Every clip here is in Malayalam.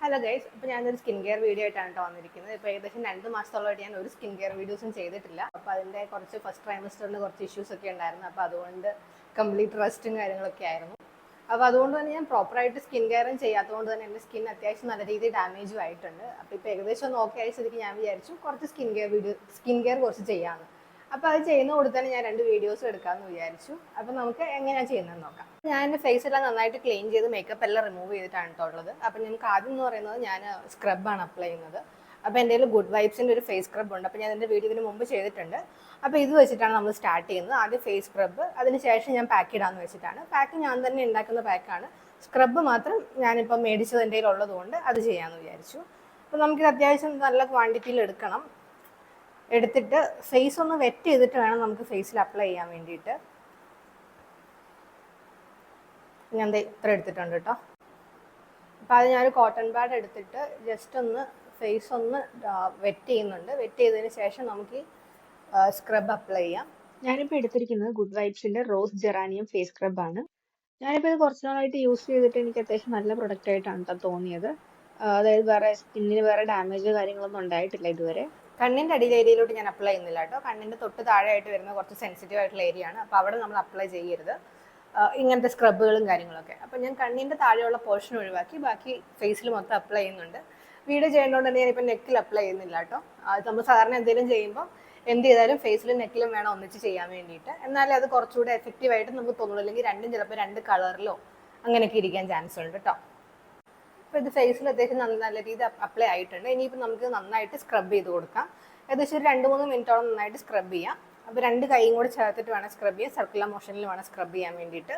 ഹലോ ഗൈസ്, അപ്പോൾ ഞാനൊരു സ്കിൻ കെയർ വീഡിയോ ആയിട്ടാണ് കേട്ടോ വന്നിരിക്കുന്നത്. ഇപ്പോൾ ഏകദേശം 2 മാസത്തോളമായിട്ട് ഞാൻ ഒരു സ്കിൻ കെയർ വീഡിയോസും ചെയ്തിട്ടില്ല. അപ്പോൾ അതിൻ്റെ കുറച്ച് ഫസ്റ്റ് ട്രൈമസ്റ്ററിന് കുറച്ച് ഇഷ്യൂസ് ഒക്കെ ഉണ്ടായിരുന്നു. അപ്പോൾ അതുകൊണ്ട് കംപ്ലീറ്റ് റെസ്റ്റും കാര്യങ്ങളൊക്കെ ആയിരുന്നു. അപ്പോൾ അതുകൊണ്ട് തന്നെ ഞാൻ പ്രോപ്പറായിട്ട് സ്കിൻ കെയറും ചെയ്യാത്തതുകൊണ്ട് തന്നെ എൻ്റെ സ്കിൻ അത്യാവശ്യം നല്ല രീതിയിൽ ഡാമേജും ആയിട്ടുണ്ട്. അപ്പോൾ ഇപ്പോൾ ഏകദേശം ഒന്ന് ഓക്കെ ആയ സ്ഥിതിക്ക് ഞാൻ വിചാരിച്ചു കുറച്ച് സ്കിൻ കെയർ കുറച്ച് ചെയ്യാമെന്ന്. അപ്പോൾ അത് ചെയ്യുന്ന കൂടെ തന്നെ ഞാൻ 2 വീഡിയോസും എടുക്കാമെന്ന് വിചാരിച്ചു. അപ്പോൾ നമുക്ക് എങ്ങനെയാണ് ചെയ്യുന്നത് നോക്കാം. ഞാൻ എൻ്റെ ഫേസ് എല്ലാം നന്നായിട്ട് ക്ലീൻ ചെയ്ത് മേക്കപ്പ് എല്ലാം റിമൂവ് ചെയ്തിട്ടാണ് ഉള്ളത്. അപ്പോൾ നമുക്ക് ആദ്യം എന്ന് പറയുന്നത് ഞാൻ സ്ക്രബാണ് അപ്ലൈ ചെയ്യുന്നത്. അപ്പോൾ എൻ്റെ കയ്യിൽ ഗുഡ് വൈബ്സിൻ്റെ ഒരു ഫേസ് സ്ക്രബ് ഉണ്ട്. അപ്പോൾ ഞാൻ എൻ്റെ വീഡിയോ ഇതിന് മുമ്പ് ചെയ്തിട്ടുണ്ട്. അപ്പോൾ ഇത് വെച്ചിട്ടാണ് നമ്മൾ സ്റ്റാർട്ട് ചെയ്യുന്നത്. ആദ്യം ഫേസ് സ്ക്രബ്, അതിനുശേഷം ഞാൻ പാക്ക് ഇടാമെന്ന് വെച്ചിട്ടാണ്. പാക്ക് ഞാൻ തന്നെ ഉണ്ടാക്കുന്ന പാക്കാണ്. സ്ക്രബ് മാത്രം ഞാനിപ്പോൾ മേടിച്ചത് എൻ്റെ കയ്യിൽ ഉള്ളതുകൊണ്ട് അത് ചെയ്യാമെന്ന് വിചാരിച്ചു. അപ്പോൾ നമുക്കിത് അത്യാവശ്യം നല്ല ക്വാണ്ടിറ്റിയിൽ എടുക്കണം. എടുത്തിട്ട് ഫേസ് ഒന്ന് വെറ്റ് ചെയ്തിട്ട് വേണം നമുക്ക് ഫേസിൽ അപ്ലൈ ചെയ്യാൻ വേണ്ടിയിട്ട്. ഞാൻ ഇത്ര എടുത്തിട്ടുണ്ട് കേട്ടോ. അപ്പോൾ അത് ഞാനൊരു കോട്ടൺ പാഡ് എടുത്തിട്ട് ജസ്റ്റ് ഒന്ന് ഫേസ് ഒന്ന് വെറ്റ് ചെയ്യുന്നുണ്ട്. വെറ്റ് ചെയ്തതിന് ശേഷം നമുക്ക് സ്ക്രബ് അപ്ലൈ ചെയ്യാം. ഞാനിപ്പോൾ എടുത്തിരിക്കുന്നത് ഗുഡ് വൈബ്സിൻ്റെ റോസ് ജെറാനിയം ഫേസ് സ്ക്രബാണ്. ഞാനിപ്പോൾ ഇത് കുറച്ച് നാളായിട്ട് യൂസ് ചെയ്തിട്ട് എനിക്ക് അത്യാവശ്യം നല്ല പ്രൊഡക്റ്റ് ആയിട്ടാണ് തോന്നിയത്. അതായത് വേറെ സ്കിന്നിന് വേറെ ഡാമേജ് കാര്യങ്ങളൊന്നും ഉണ്ടായിട്ടില്ല ഇതുവരെ. കണ്ണിൻ്റെ അടിയിൽ ഏരിയയിലോട്ട് ഞാൻ അപ്ലൈ ചെയ്യുന്നില്ല കേട്ടോ. കണ്ണിൻ്റെ തൊട്ട് താഴെയായിട്ട് വരുന്ന കുറച്ച് സെൻസിറ്റീവ് ആയിട്ടുള്ള ഏരിയ ആണ്. അപ്പോൾ അവിടെ നമ്മൾ അപ്ലൈ ചെയ്യരുത് ഇങ്ങനത്തെ സ്ക്രബുകളും കാര്യങ്ങളൊക്കെ. അപ്പോൾ ഞാൻ കണ്ണിൻ്റെ താഴെയുള്ള പോർഷൻ ഒഴിവാക്കി ബാക്കി ഫേസിൽ മൊത്തം അപ്ലൈ ചെയ്യുന്നുണ്ട്. വീഡിയോ ചെയ്യേണ്ടതുകൊണ്ട് തന്നെ ഞാനിപ്പോൾ നെക്കിൽ അപ്ലൈ ചെയ്യുന്നില്ല കേട്ടോ. നമ്മൾ സാധാരണ എന്തെങ്കിലും ചെയ്യുമ്പോൾ എന്ത് ചെയ്താലും ഫേസിലും നെക്കിലും വേണം ഒന്നിച്ച് ചെയ്യാൻ വേണ്ടിയിട്ട്. എന്നാലേ അത് കുറച്ചുകൂടെ എഫക്റ്റീവായിട്ട് നമുക്ക് തോന്നുള്ളൂ. അല്ലെങ്കിൽ രണ്ടും ചിലപ്പോൾ 2 കളറിലോ അങ്ങനെയൊക്കെ ഇരിക്കാൻ ചാൻസ് ഉണ്ട് കേട്ടോ. അപ്പോൾ ഇത് ഫേസിൽ അത്യാവശ്യം നല്ല രീതിയിൽ അപ്ലൈ ആയിട്ടുണ്ട്. ഇനിയിപ്പോൾ നമുക്ക് നന്നായിട്ട് സ്ക്രബ് ചെയ്ത് കൊടുക്കാം. ഏകദേശം ഒരു 2-3 മിനിറ്റോളം നന്നായിട്ട് സ്ക്രബ് ചെയ്യാം. അപ്പോൾ 2 കൈയും കൂടെ ചേർത്തിട്ട് വേണം സ്ക്രബ് ചെയ്യാൻ. സർക്കുലർ മോഷനിൽ വേണം സ്ക്രബ് ചെയ്യാൻ വേണ്ടിയിട്ട്.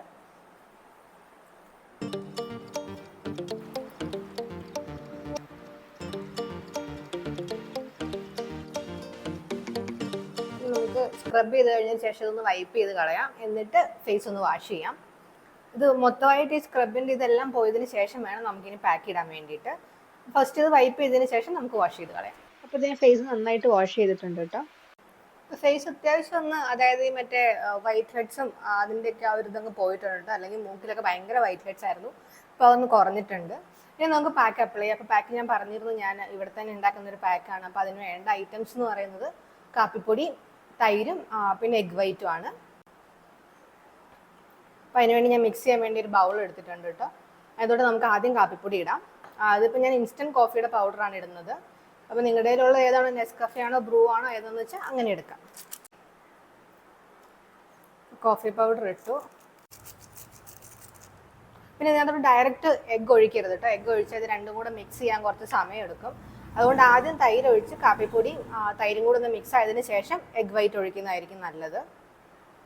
നമുക്ക് സ്ക്രബ് ചെയ്ത് കഴിഞ്ഞതിന് ശേഷം ഇതൊന്ന് വൈപ്പ് ചെയ്ത് കളയാം. എന്നിട്ട് ഫേസ് ഒന്ന് വാഷ് ചെയ്യാം. ഇത് മൊത്തമായിട്ട് ഈ സ്ക്രബിൻ്റെ ഇതെല്ലാം പോയതിന് ശേഷം വേണം നമുക്കിനി പാക്ക് ഇടാൻ വേണ്ടിയിട്ട്. ഫസ്റ്റ് ഇത് വൈപ്പ് ചെയ്തതിന് ശേഷം നമുക്ക് വാഷ് ചെയ്ത് കളയാം. അപ്പോൾ ഞാൻ ഫേസ് നന്നായിട്ട് വാഷ് ചെയ്തിട്ടുണ്ട് കേട്ടോ. ഫേസ് അത്യാവശ്യം ഒന്ന്, അതായത് ഈ മറ്റേ വൈറ്റ് ഹെഡ്സും അതിൻ്റെയൊക്കെ ആ ഒരു ഇതങ്ങ് പോയിട്ടുണ്ട്. അല്ലെങ്കിൽ മൂക്കിലൊക്കെ ഭയങ്കര വൈറ്റ് ഹെഡ്സ് ആയിരുന്നു. ഇപ്പോൾ അതൊന്ന് കുറഞ്ഞിട്ടുണ്ട്. ഇനി നമുക്ക് പാക്ക് അപ്ലൈ ചെയ്യാം. അപ്പോൾ പാക്ക് ഞാൻ പറഞ്ഞിരുന്നു ഞാൻ ഇവിടെ തന്നെ ഉണ്ടാക്കുന്ന ഒരു പാക്കാണ്. അപ്പോൾ അതിന് വേണ്ട ഐറ്റംസ് എന്ന് പറയുന്നത് കാപ്പിപ്പൊടി, തൈരും പിന്നെ എഗ് വൈറ്റും ആണ്. അപ്പോൾ അതിനുവേണ്ടി ഞാൻ മിക്സ് ചെയ്യാൻ വേണ്ടി ഒരു ബൗൾ എടുത്തിട്ടുണ്ട് കേട്ടോ. അതുകൊണ്ട് നമുക്ക് ആദ്യം കാപ്പിപ്പൊടി ഇടാം. അതിപ്പോൾ ഞാൻ ഇൻസ്റ്റൻറ്റ് കോഫിയുടെ പൗഡറാണ് ഇടുന്നത്. അപ്പോൾ നിങ്ങളുടെ കയ്യിലുള്ള ഏതാണോ, നെസ്കഫെ ആണോ ബ്രൂ ആണോ ഏതെന്ന് വെച്ചാൽ അങ്ങനെ എടുക്കാം. കോഫി പൗഡർ ഇട്ടു. പിന്നെ ഇതിനകത്തോട്ട് ഡയറക്റ്റ് എഗ്ഗ് ഒഴിക്കരുത് കേട്ടോ. എഗ്ഗ് ഒഴിച്ച് അത് രണ്ടും കൂടെ മിക്സ് ചെയ്യാൻ കുറച്ച് സമയം എടുക്കും. അതുകൊണ്ട് ആദ്യം തൈര് ഒഴിച്ച് കാപ്പിപ്പൊടി തൈരും കൂടെ ഒന്ന് മിക്സ് ആയതിനു ശേഷം എഗ് വൈറ്റ് ഒഴിക്കുന്നതായിരിക്കും നല്ലത്.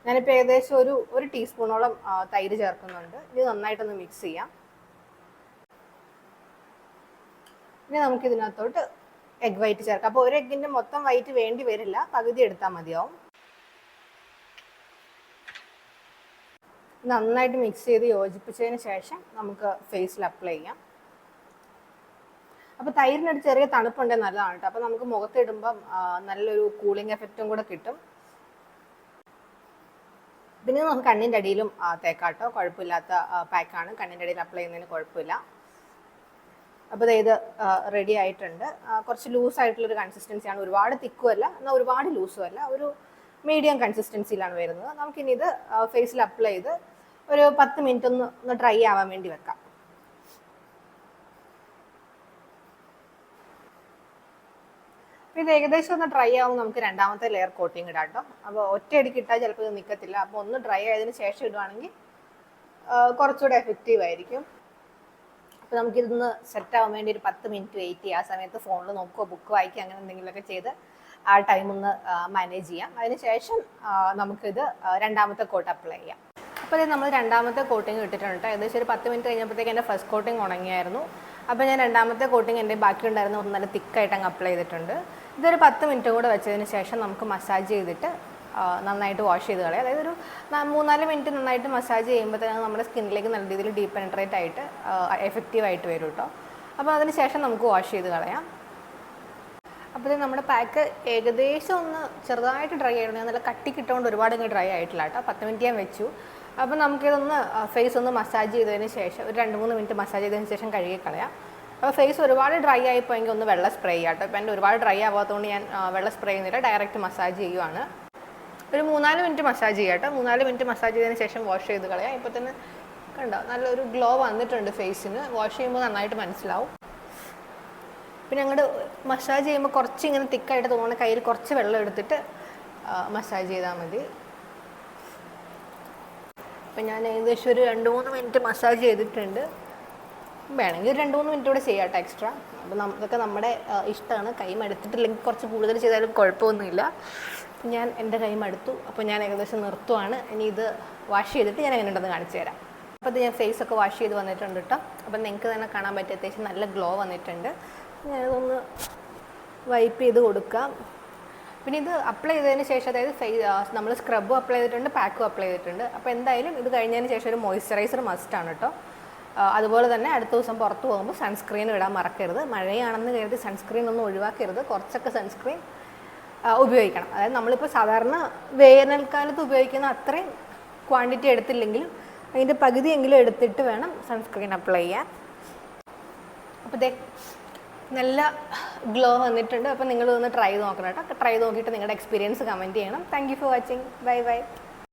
ഞാനിപ്പോൾ ഏകദേശം ഒരു ടീസ്പൂണോളം തൈര് ചേർക്കുന്നുണ്ട്. ഇത് നന്നായിട്ടൊന്ന് മിക്സ് ചെയ്യാം. ഇനി നമുക്കിതിനകത്തോട്ട് എഗ് വൈറ്റ് ചേർക്കാം. അപ്പോൾ ഒരു എഗ്ഗിൻ്റെ മൊത്തം വൈറ്റ് വേണ്ടി വരില്ല, പകുതി എടുത്താൽ മതിയാവും. നന്നായിട്ട് മിക്സ് ചെയ്ത് യോജിപ്പിച്ചതിന് ശേഷം നമുക്ക് ഫേസിൽ അപ്ലൈ ചെയ്യാം. അപ്പോൾ തൈരിനൊരു ചെറിയ തണുപ്പുണ്ടെങ്കിൽ നല്ലതാണ് കേട്ടോ. അപ്പോൾ നമുക്ക് മുഖത്തിടുമ്പം നല്ലൊരു കൂളിംഗ് എഫക്റ്റും കൂടെ കിട്ടും. പിന്നെ നമുക്ക് കണ്ണിൻ്റെ അടിയിലും തേക്കാട്ടോ. കുഴപ്പമില്ലാത്ത പാക്കാണ്. കണ്ണിൻ്റെ അടിയിൽ അപ്ലൈ ചെയ്യുന്നതിന് കുഴപ്പമില്ല. അപ്പോൾ ഇത് റെഡി ആയിട്ടുണ്ട്. കുറച്ച് ലൂസായിട്ടുള്ളൊരു കൺസിസ്റ്റൻസിയാണ്. ഒരുപാട് തിക്കും അല്ല, എന്നാൽ ഒരുപാട് ലൂസും അല്ല, ഒരു മീഡിയം കൺസിസ്റ്റൻസിയിലാണ് വരുന്നത്. നമുക്കിനി ഇത് ഫേസിൽ അപ്ലൈ ചെയ്ത് ഒരു 10 മിനിറ്റ് ഒന്ന് ഡ്രൈ ആവാൻ വേണ്ടി വെക്കാം. ഇത് ഏകദേശം ഒന്ന് ഡ്രൈ ആവും. നമുക്ക് രണ്ടാമത്തെ ലെയർ കോട്ടിങ് ഇടാം കേട്ടോ. അപ്പോൾ ഒറ്റയടിക്ക് ഇട്ടാൽ ചിലപ്പോൾ ഇത് നിൽക്കത്തില്ല. അപ്പോൾ ഒന്ന് ഡ്രൈ ആയതിനു ശേഷം ഇടുവാണെങ്കിൽ കുറച്ചുകൂടെ എഫക്റ്റീവ് ആയിരിക്കും. അപ്പോൾ നമുക്കിതൊന്ന് സെറ്റ് ആവാൻ വേണ്ടി ഒരു 10 മിനിറ്റ് വെയിറ്റ് ചെയ്യുക. ആ സമയത്ത് ഫോണിൽ നോക്കുകയോ ബുക്ക് വായിക്കുക അങ്ങനെ എന്തെങ്കിലുമൊക്കെ ചെയ്ത് ആ ടൈം ഒന്ന് മാനേജ് ചെയ്യാം. അതിനുശേഷം നമുക്കിത് രണ്ടാമത്തെ കോട്ട് അപ്ലൈ ചെയ്യാം. അപ്പോൾ ഇത് നമ്മൾ രണ്ടാമത്തെ കോട്ടിങ് ഇട്ടിട്ടുണ്ട്. ഏകദേശം ഒരു 10 മിനിറ്റ് കഴിഞ്ഞപ്പോഴത്തേക്ക് എൻ്റെ ഫസ്റ്റ് കോട്ടിങ് ഉണങ്ങിയായിരുന്നു. അപ്പോൾ ഞാൻ രണ്ടാമത്തെ കോട്ടിങ് എൻ്റെ ബാക്കി ഉണ്ടായിരുന്ന ഒന്ന് നല്ല തിക്കായിട്ട് അങ്ങ് അപ്ലൈ ചെയ്തിട്ടുണ്ട്. ഇതൊരു 10 മിനിറ്റ് കൂടെ വെച്ചതിന് ശേഷം നമുക്ക് മസാജ് ചെയ്തിട്ട് നന്നായിട്ട് വാഷ് ചെയ്ത് കളയാം. അതായത് ഒരു 3-4 മിനിറ്റ് നന്നായിട്ട് മസാജ് ചെയ്യുമ്പോഴത്തേക്ക് നമ്മുടെ സ്കിന്നിലേക്ക് നല്ല രീതിയിൽ ഡീപ്പ് പെനട്രേറ്റ് ആയിട്ട് എഫക്റ്റീവായിട്ട് വരും കേട്ടോ. അപ്പോൾ അതിന് ശേഷം നമുക്ക് വാഷ് ചെയ്ത് കളയാം. അപ്പോൾ ഇത് നമ്മുടെ പാക്ക് ഏകദേശം ഒന്ന് ചെറുതായിട്ട് ഡ്രൈ ആയിരുന്നു. ഞാൻ നല്ല കട്ടിക്കിട്ടുകൊണ്ട് ഒരുപാട് ഇങ്ങ് ഡ്രൈ ആയിട്ടില്ല കേട്ടോ. 10 മിനിറ്റ് ഞാൻ വെച്ചു. അപ്പോൾ നമുക്കിതൊന്ന് ഫേസ് ഒന്ന് മസാജ് ചെയ്തതിന് ശേഷം ഒരു 2-3 മിനിറ്റ് മസാജ് ചെയ്തതിന് ശേഷം കഴുകി കളയാം. അപ്പോൾ ഫേസ് ഒരുപാട് ഡ്രൈ ആയിപ്പോയെങ്കിൽ ഒന്ന് വെള്ളം സ്പ്രേ ചെയ്യാം കേട്ടോ. ഇപ്പോൾ എൻ്റെ ഒരുപാട് ഡ്രൈ ആവാത്തതുകൊണ്ട് ഞാൻ വെള്ളം സ്പ്രേ ചെയ്യുന്നില്ല, ഡയറക്റ്റ് മസാജ് ചെയ്യുവാണ്. ഒരു 3-4 മിനിറ്റ് മസാജ് ചെയ്യാം കേട്ടോ. 3-4 മിനിറ്റ് മസാജ് ചെയ്തതിന് ശേഷം വാഷ് ചെയ്ത് കളയാം. ഇപ്പോൾ തന്നെ കണ്ടോ നല്ലൊരു ഗ്ലോ വന്നിട്ടുണ്ട് ഫേസിന്. വാഷ് ചെയ്യുമ്പോൾ നന്നായിട്ട് മനസ്സിലാവും. പിന്നെ അങ്ങോട്ട് മസാജ് ചെയ്യുമ്പോൾ കുറച്ച് ഇങ്ങനെ തിക്കായിട്ട് തോന്നുന്ന കയ്യിൽ കുറച്ച് വെള്ളം എടുത്തിട്ട് മസാജ് ചെയ്താൽ മതി. അപ്പം ഞാൻ ഏകദേശം ഒരു 2-3 മിനിറ്റ് മസാജ് ചെയ്തിട്ടുണ്ട്. വേണമെങ്കിൽ ഒരു 2-3 മിനിറ്റ് കൂടെ ചെയ്യാം കേട്ടോ എക്സ്ട്രാ. അപ്പം ഇതൊക്കെ നമ്മുടെ ഇഷ്ടമാണ്. കൈ മടുത്തിട്ടില്ലെങ്കിൽ കുറച്ച് കൂടുതൽ ചെയ്താലും കുഴപ്പമൊന്നുമില്ല. ഞാൻ എൻ്റെ കൈ മടുത്തു, അപ്പോൾ ഞാൻ ഏകദേശം നിർത്തുവാണ്. ഇനി ഇത് വാഷ് ചെയ്തിട്ട് ഞാൻ എങ്ങനെ ഉണ്ടെന്ന് കാണിച്ചു തരാം. അപ്പോൾ ഇത് ഞാൻ ഫേസൊക്കെ വാഷ് ചെയ്ത് വന്നിട്ടുണ്ട് കേട്ടോ. അപ്പം നിങ്ങൾക്ക് തന്നെ കാണാൻ പറ്റിയ അത്യാവശ്യം നല്ല ഗ്ലോ വന്നിട്ടുണ്ട്. ഞാനതൊന്ന് വൈപ്പ് ചെയ്ത് കൊടുക്കാം. പിന്നെ ഇത് അപ്ലൈ ചെയ്തതിന് ശേഷം, അതായത് നമ്മൾ സ്ക്രബും അപ്ലൈ ചെയ്തിട്ടുണ്ട്, പാക്കും അപ്ലൈ ചെയ്തിട്ടുണ്ട്. അപ്പോൾ എന്തായാലും ഇത് കഴിഞ്ഞതിന് ശേഷം ഒരു മോയ്സ്ചറൈസർ മസ്റ്റാണ് കേട്ടോ. അതുപോലെ തന്നെ അടുത്ത ദിവസം പുറത്ത് പോകുമ്പോൾ സൺസ്ക്രീൻ ഇടാൻ മറക്കരുത്. മഴയാണെന്ന് കരുതി സൺസ്ക്രീൻ ഒന്നും ഒഴിവാക്കരുത്. കുറച്ചൊക്കെ സൺസ്ക്രീൻ ഉപയോഗിക്കണം. അതായത് നമ്മളിപ്പോൾ സാധാരണ വേനൽക്കാലത്ത് ഉപയോഗിക്കുന്ന അത്രയും ക്വാണ്ടിറ്റി എടുത്തില്ലെങ്കിലും അതിൻ്റെ പകുതിയെങ്കിലും എടുത്തിട്ട് വേണം സൺസ്ക്രീൻ അപ്ലൈ ചെയ്യാൻ. അപ്പോൾ നല്ല ഗ്ലോ വന്നിട്ടുണ്ട്. അപ്പോൾ നിങ്ങൾ ഒന്ന് ട്രൈ നോക്കണം കേട്ടോ. ട്രൈ നോക്കിയിട്ട് നിങ്ങളുടെ എക്സ്പീരിയൻസ് കമൻറ്റ് ചെയ്യണം. Thank you for watching. Bye bye.